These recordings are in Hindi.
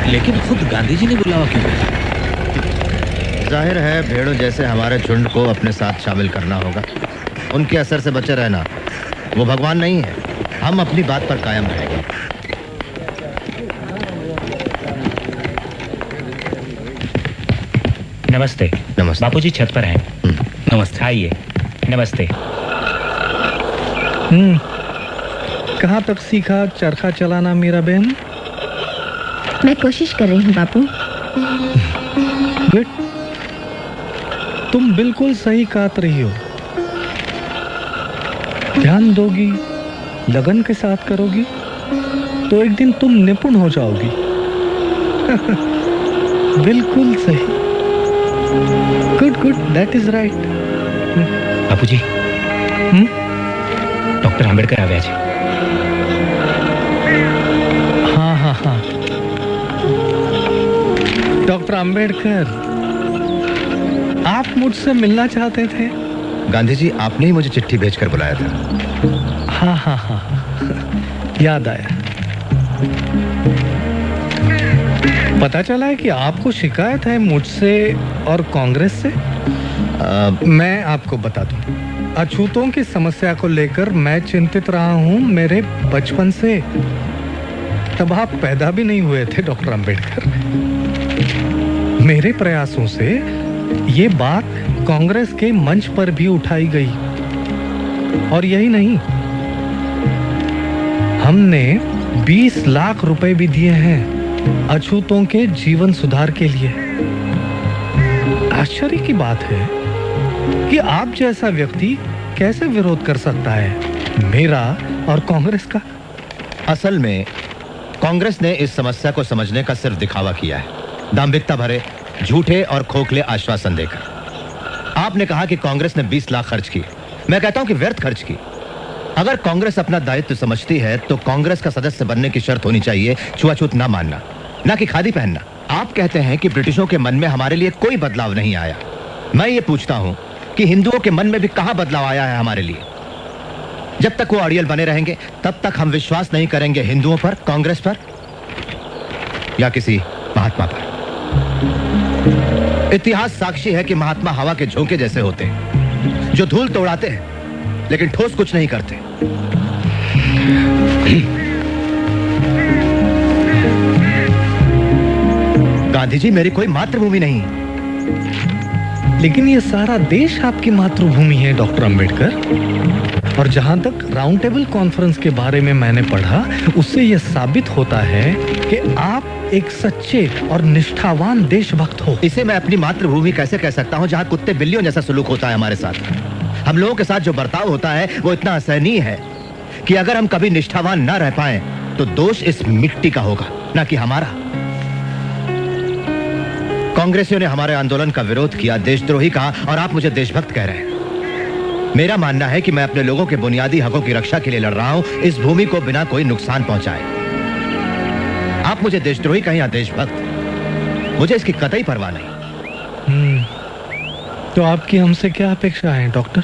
लेकिन खुद गांधी जी ने बुलावा क्यों भेजा? जाहिर है भेड़ों जैसे हमारे झुंड को अपने साथ शामिल करना होगा। उनके असर से बचे रहना। वो भगवान नहीं है। हम अपनी बात पर कायम रहेंगे। नमस्ते। नमस्ते। बापूजी छत पर हैं। नमस्ते। आइए। नमस्ते। कहाँ तक सीखा चरखा चलाना मेरा बहन? मैं कोशिश कर रही हूँ बापू। गुड। तुम बिल्कुल सही काट रही हो। ध्यान दोगी, लगन के साथ करोगी तो एक दिन तुम निपुण हो जाओगी। बिल्कुल सही। Good good, that is right. Bapuji, doctor Ambedkar आवे आज। हाँ हाँ हाँ, डॉक्टर अंबेडकर, आप मुझसे मिलना चाहते थे? गांधी जी, आपने ही मुझे चिट्ठी भेजकर बुलाया था। हाँ हाँ हाँ, याद आया। पता चला है कि आपको शिकायत है मुझसे और कांग्रेस से। मैं आपको बता दूं, अछूतों की समस्या को लेकर मैं चिंतित रहा हूं मेरे बचपन से। तब आप पैदा भी नहीं हुए थे डॉक्टर अंबेडकर। मेरे प्रयासों से ये बात कांग्रेस के मंच पर भी उठाई गई। और यही नहीं, हमने 20 लाख रुपए भी दिए हैं अछूतों के जीवन सुधार के लिए। आश्चर्य की बात है कि आप जैसा व्यक्ति कैसे विरोध कर सकता है मेरा और कांग्रेस का। असल में कांग्रेस ने इस समस्या को समझने का सिर्फ दिखावा किया है, दांभिकता भरे झूठे और खोखले आश्वासन देकर। आपने कहा कि कांग्रेस ने 20 लाख खर्च किए। मैं कहता हूं कि व्यर्थ खर्च की। अगर कांग्रेस अपना दायित्व समझती है तो कांग्रेस का सदस्य बनने की शर्त होनी चाहिए छुआछूत ना मानना, ना कि खादी पहनना। आप कहते हैं कि ब्रिटिशों के मन में हमारे लिए कोई बदलाव नहीं आया। मैं ये पूछता हूं कि हिंदुओं के मन में भी कहां बदलाव आया है हमारे लिए? जब तक वो अड़ियल बने रहेंगे तब तक हम विश्वास नहीं करेंगे हिंदुओं पर, कांग्रेस पर या किसी महात्मा पर। इतिहास साक्षी है कि महात्मा हवा के झोंके जैसे होते हैं, जो धूल तो उड़ाते हैं लेकिन ठोस कुछ नहीं करते। गांधी जी, मेरी कोई मातृभूमि नहीं, लेकिन ये सारा देश आपकी मातृभूमि है डॉक्टर अंबेडकर। और जहां तक राउंड टेबल कॉन्फ्रेंस के बारे में मैंने पढ़ा, उससे यह साबित होता है कि आप एक सच्चे और निष्ठावान देशभक्त हो। इसे मैं अपनी मातृभूमि कैसे कह सकता हूं जहां कुत्ते बिल्लियों जैसा सलूक होता है हमारे साथ? हम लोगों के साथ जो बर्ताव होता है वो इतना असहनीय है कि अगर हम कभी निष्ठावान ना रह पाए तो दोष इस मिट्टी का होगा, ना कि हमारा। कांग्रेसियों ने हमारे आंदोलन का विरोध किया, देशद्रोही कहा, और आप मुझे देशभक्त कह रहे हैं। मेरा मानना है कि मैं अपने लोगों के बुनियादी हकों की रक्षा के लिए लड़ रहा हूं, इस भूमि को बिना कोई नुकसान पहुंचाए। आप मुझे देशद्रोही कहें या देशभक्त, मुझे इसकी कतई परवाह नहीं। तो आपकी हमसे क्या अपेक्षा है डॉक्टर?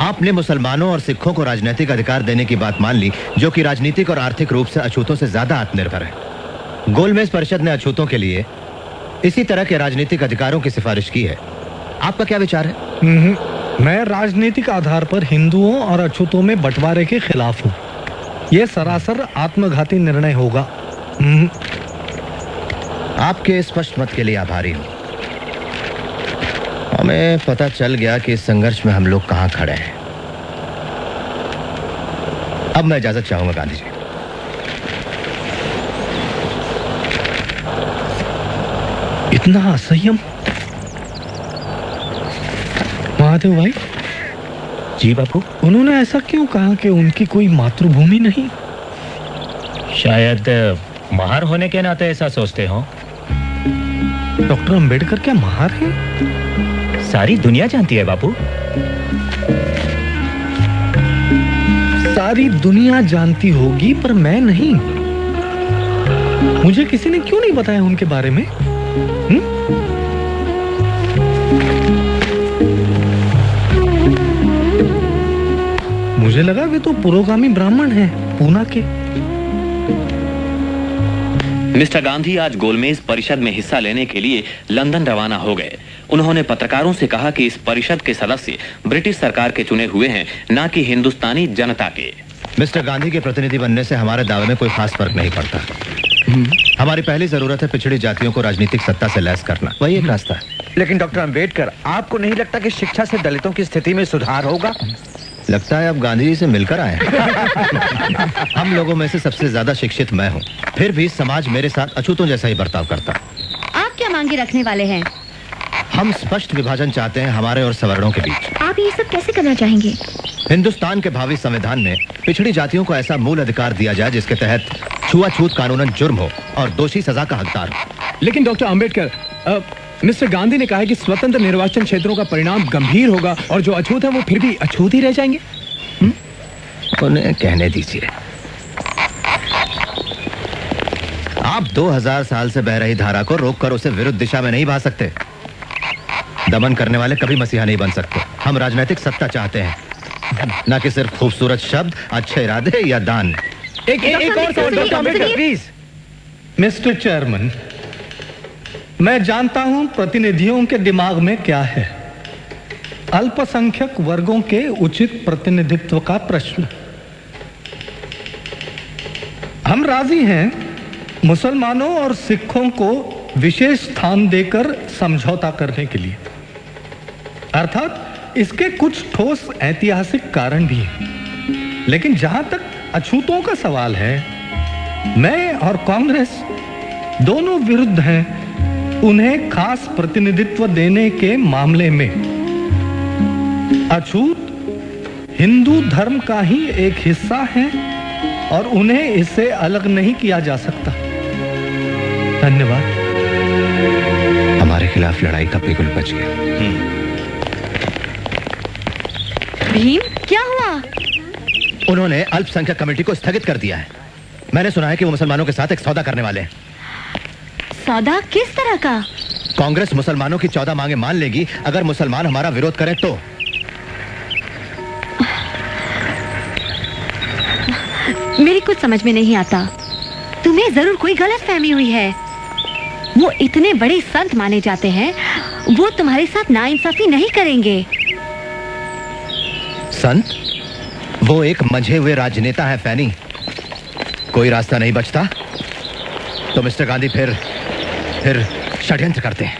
आपने मुसलमानों और सिखों को राजनीतिक अधिकार देने की बात मान ली, जो कि राजनीतिक और आर्थिक रूप से अछूतों से ज्यादा आत्मनिर्भर है। गोलमेज परिषद ने अछूतों के लिए इसी तरह के राजनीतिक अधिकारों की सिफारिश की है। आपका क्या विचार है? मैं राजनीतिक आधार पर हिंदुओं और अछूतों में बंटवारे के खिलाफ हूँ। यह सरासर आत्मघाती निर्णय होगा। आपके स्पष्ट मत के लिए आभारी हूं। हमें पता चल गया कि इस संघर्ष में हम लोग कहां खड़े हैं। अब मैं इजाजत चाहूंगा गांधी जी। इतना असंयम? महादेव भाई। जी बापू। उन्होंने ऐसा क्यों कहा कि उनकी कोई मातृभूमि नहीं? शायद महार होने के नाते ऐसा सोचते हो। डॉक्टर अंबेडकर क्या महार हैं? सारी दुनिया जानती है बापू। सारी दुनिया जानती होगी पर मैं नहीं। मुझे किसी ने क्यों नहीं बताया उनके बारे में? मुझे लगा वे तो पुरोगामी ब्राह्मण हैं, पूना के। मिस्टर गांधी आज गोलमेज परिषद में हिस्सा लेने के लिए लंदन रवाना हो गए। उन्होंने पत्रकारों से कहा कि इस परिषद के सदस्य ब्रिटिश सरकार के चुने हुए हैं, न कि हिंदुस्तानी जनता के। मिस्टर गांधी के प्रतिनिधि बनने से हमारे दावे में कोई खास फर्क नहीं पड़ता। हमारी पहली जरूरत है पिछड़ी जातियों को राजनीतिक सत्ता से लैस करना, वही एक रास्ता है। लेकिन डॉक्टर अंबेडकर, आपको नहीं लगता कि शिक्षा से दलितों की स्थिति में सुधार होगा? लगता है अब गांधी जी से मिलकर आए हैं। हम लोगों में से सबसे ज्यादा शिक्षित मैं हूँ, फिर भी समाज मेरे साथ अछूतों जैसा ही बर्ताव करता। आप क्या मांगे रखने वाले हैं? हम स्पष्ट विभाजन चाहते हैं हमारे और सवर्णों के बीच। आप ये सब कैसे करना चाहेंगे? हिंदुस्तान के भावी संविधान में पिछड़ी जातियों को ऐसा मूल अधिकार दिया जाए जिसके तहत छुआछूत कानूनन जुर्म हो और दोषी सजा का हकदार हो। लेकिन डॉक्टर अंबेडकर, मिस्टर गांधी ने कहा है कि स्वतंत्र निर्वाचन क्षेत्रों का परिणाम गंभीर होगा और जो अछूत है वो फिर भी अछूत ही रह जाएंगे। उन्हें कहने दीजिए। आप 2000 साल से बह रही धारा को रोककर उसे विरुद्ध दिशा में नहीं बहा सकते। दमन करने वाले कभी मसीहा नहीं बन सकते। हम राजनीतिक सत्ता चाहते हैं, न कि सिर्फ खूबसूरत शब्द, अच्छे इरादे या दान। एक और सवाल doctor Ambedkar please. Mister chairman, मैं जानता हूं प्रतिनिधियों के दिमाग में क्या है। अल्पसंख्यक वर्गों के उचित प्रतिनिधित्व का प्रश्न। हम राजी हैं मुसलमानों और सिखों को विशेष स्थान देकर समझौता करने के लिए, अर्थात इसके कुछ ठोस ऐतिहासिक कारण भी हैं। लेकिन जहां तक अछूतों का सवाल है, मैं और कांग्रेस दोनों विरुद्ध हैं उन्हें खास प्रतिनिधित्व देने के मामले में। अछूत हिंदू धर्म का ही एक हिस्सा है और उन्हें इससे अलग नहीं किया जा सकता। धन्यवाद। हमारे खिलाफ लड़ाई का बिगुल बच गया। भीम, क्या हुआ? उन्होंने अल्पसंख्यक कमेटी को स्थगित कर दिया है। मैंने सुना है कि वो मुसलमानों के साथ एक सौदा करने वाले हैं। सौदा किस तरह का? कांग्रेस मुसलमानों की 14 मांगे मान लेगी अगर मुसलमान हमारा विरोध करें तो। मेरी कुछ समझ में नहीं आता। तुम्हें जरूर कोई गलतफहमी हुई है। वो इतने बड़े संत माने जाते हैं, वो तुम्हारे साथ नाइंसाफी नहीं करेंगे। संत? वो एक मंझे हुए राजनेता है फैनी। कोई रास्ता नहीं बचता तो मिस्टर गांधी फिर षड्यंत्र करते हैं।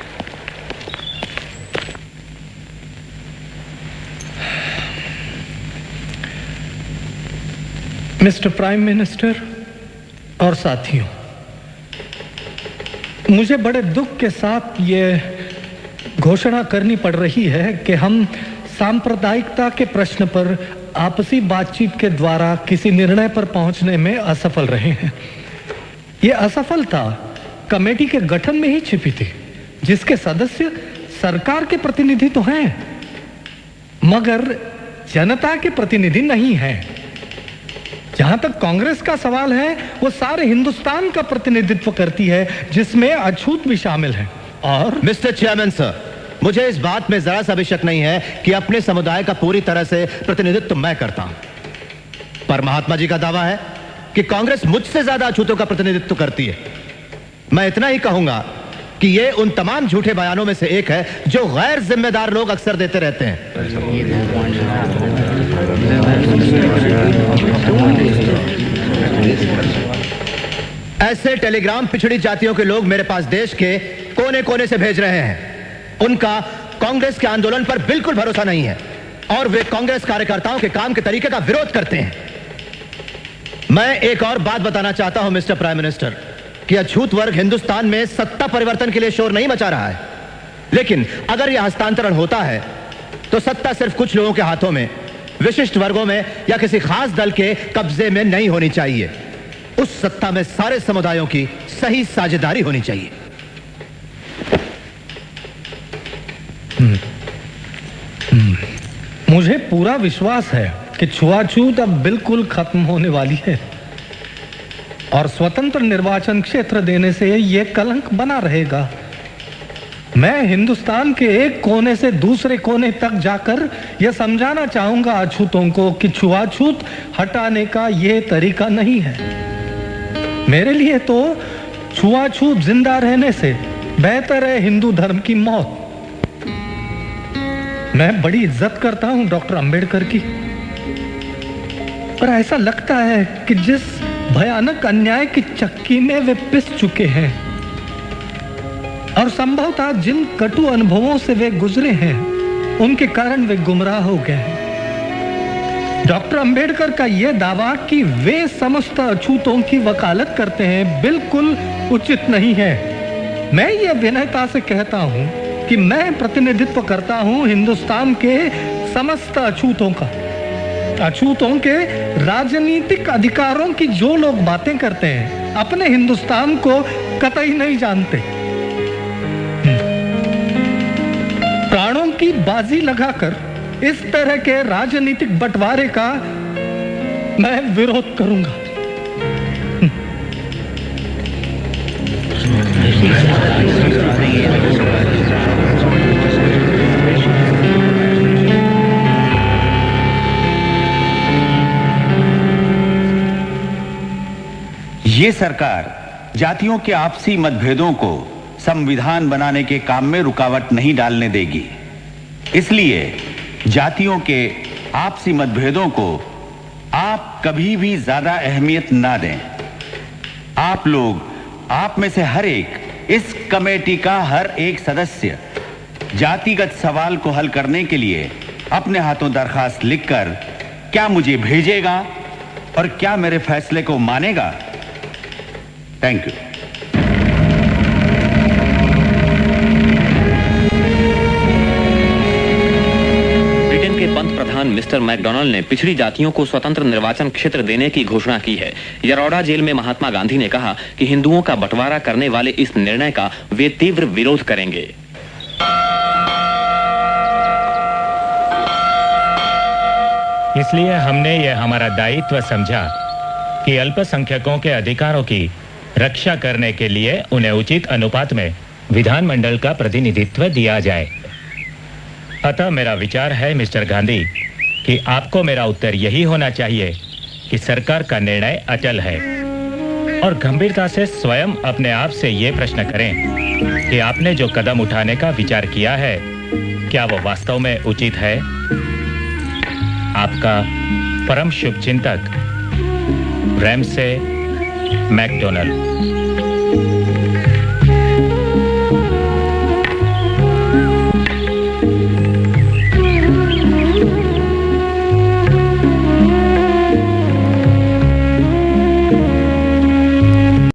मिस्टर प्राइम मिनिस्टर और साथियों, मुझे बड़े दुख के साथ ये घोषणा करनी पड़ रही है कि हम सांप्रदायिकता के प्रश्न पर आपसी बातचीत के द्वारा किसी निर्णय पर पहुंचने में असफल रहे हैं। ये असफलता कमेटी के गठन में ही छिपी थी, जिसके सदस्य सरकार के प्रतिनिधि तो हैं, मगर जनता के प्रतिनिधि नहीं हैं। जहां तक कांग्रेस का सवाल है, वो सारे हिंदुस्तान का प्रतिनिधित्व करती है, जिसमें अछूत भी शामिल है। और मिस्टर चेयरमैन सर, मुझे इस बात में जरा सा भी शक नहीं है कि अपने समुदाय का पूरी तरह से प्रतिनिधित्व मैं करता हूं, पर महात्मा जी का दावा है कि कांग्रेस मुझसे ज्यादा अछूतों का प्रतिनिधित्व करती है। मैं इतना ही कहूंगा कि ये उन तमाम झूठे बयानों में से एक है जो गैर जिम्मेदार लोग अक्सर देते रहते हैं। ऐसे टेलीग्राम पिछड़ी जातियों के लोग मेरे पास देश के कोने कोने से भेज रहे हैं। उनका कांग्रेस के आंदोलन पर बिल्कुल भरोसा नहीं है और वे कांग्रेस कार्यकर्ताओं के काम के तरीके का विरोध करते हैं। मैं एक और बात बताना चाहता हूं मिस्टर प्राइम मिनिस्टर, कि अछूत वर्ग हिंदुस्तान में सत्ता परिवर्तन के लिए शोर नहीं मचा रहा है, लेकिन अगर यह हस्तांतरण होता है तो सत्ता सिर्फ कुछ लोगों के हाथों में, विशिष्ट वर्गों में या किसी खास दल के कब्जे में नहीं होनी चाहिए। उस सत्ता में सारे समुदायों की सही साझेदारी होनी चाहिए। मुझे पूरा विश्वास है कि छुआछूत अब बिल्कुल खत्म होने वाली है और स्वतंत्र निर्वाचन क्षेत्र देने से यह कलंक बना रहेगा। मैं हिंदुस्तान के एक कोने से दूसरे कोने तक जाकर यह समझाना चाहूंगा अछूतों को कि छुआछूत हटाने का यह तरीका नहीं है। मेरे लिए तो छुआछूत जिंदा रहने से बेहतर है हिंदू धर्म की मौत। मैं बड़ी इज्जत करता हूं डॉक्टर अंबेडकर की, पर ऐसा लगता है कि जिस भयानक अन्याय की चक्की में वे पिस चुके हैं और संभवतः जिन कटु अनुभवों से वे गुजरे हैं, उनके कारण वे गुमराह हो गए हैं। डॉक्टर अंबेडकर का यह दावा कि वे समस्त अछूतों की वकालत करते हैं बिल्कुल उचित नहीं है। मैं ये विनयता से कहता हूं कि मैं प्रतिनिधित्व करता हूं हिंदुस्तान के समस्त अछूतों का। अछूतों के राजनीतिक अधिकारों की जो लोग बातें करते हैं, अपने हिंदुस्तान को कतई नहीं जानते। प्राणों की बाजी लगाकर इस तरह के राजनीतिक बंटवारे का मैं विरोध करूंगा। ये सरकार जातियों के आपसी मतभेदों को संविधान बनाने के काम में रुकावट नहीं डालने देगी। इसलिए जातियों के आपसी मतभेदों को आप कभी भी ज्यादा अहमियत ना दें। आप लोग, आप में से हर एक, इस कमेटी का हर एक सदस्य जातिगत सवाल को हल करने के लिए अपने हाथों दरखास्त लिखकर क्या मुझे भेजेगा और क्या मेरे फैसले को मानेगा। Thank you. ब्रिटेन के पंत प्रधान मिस्टर मैकडोनाल्ड ने पिछड़ी जातियों को स्वतंत्र निर्वाचन क्षेत्र देने की घोषणा की है। यरोडा जेल में महात्मा गांधी ने कहा कि हिंदुओं का बंटवारा करने वाले इस निर्णय का वे तीव्र विरोध करेंगे। इसलिए हमने यह हमारा दायित्व समझा कि अल्पसंख्यकों के अधिकारों की रक्षा करने के लिए उन्हें उचित अनुपात में विधानमंडल का प्रतिनिधित्व दिया जाए। अतः मेरा विचार है मिस्टर गांधी कि आपको मेरा उत्तर यही होना चाहिए कि सरकार का निर्णय अचल है, और गंभीरता से स्वयं अपने आप से ये प्रश्न करें कि आपने जो कदम उठाने का विचार किया है, क्या वो वास्तव में उचित है। आपका परम शुभचिंतक रैमसे मैकडोनाल्ड।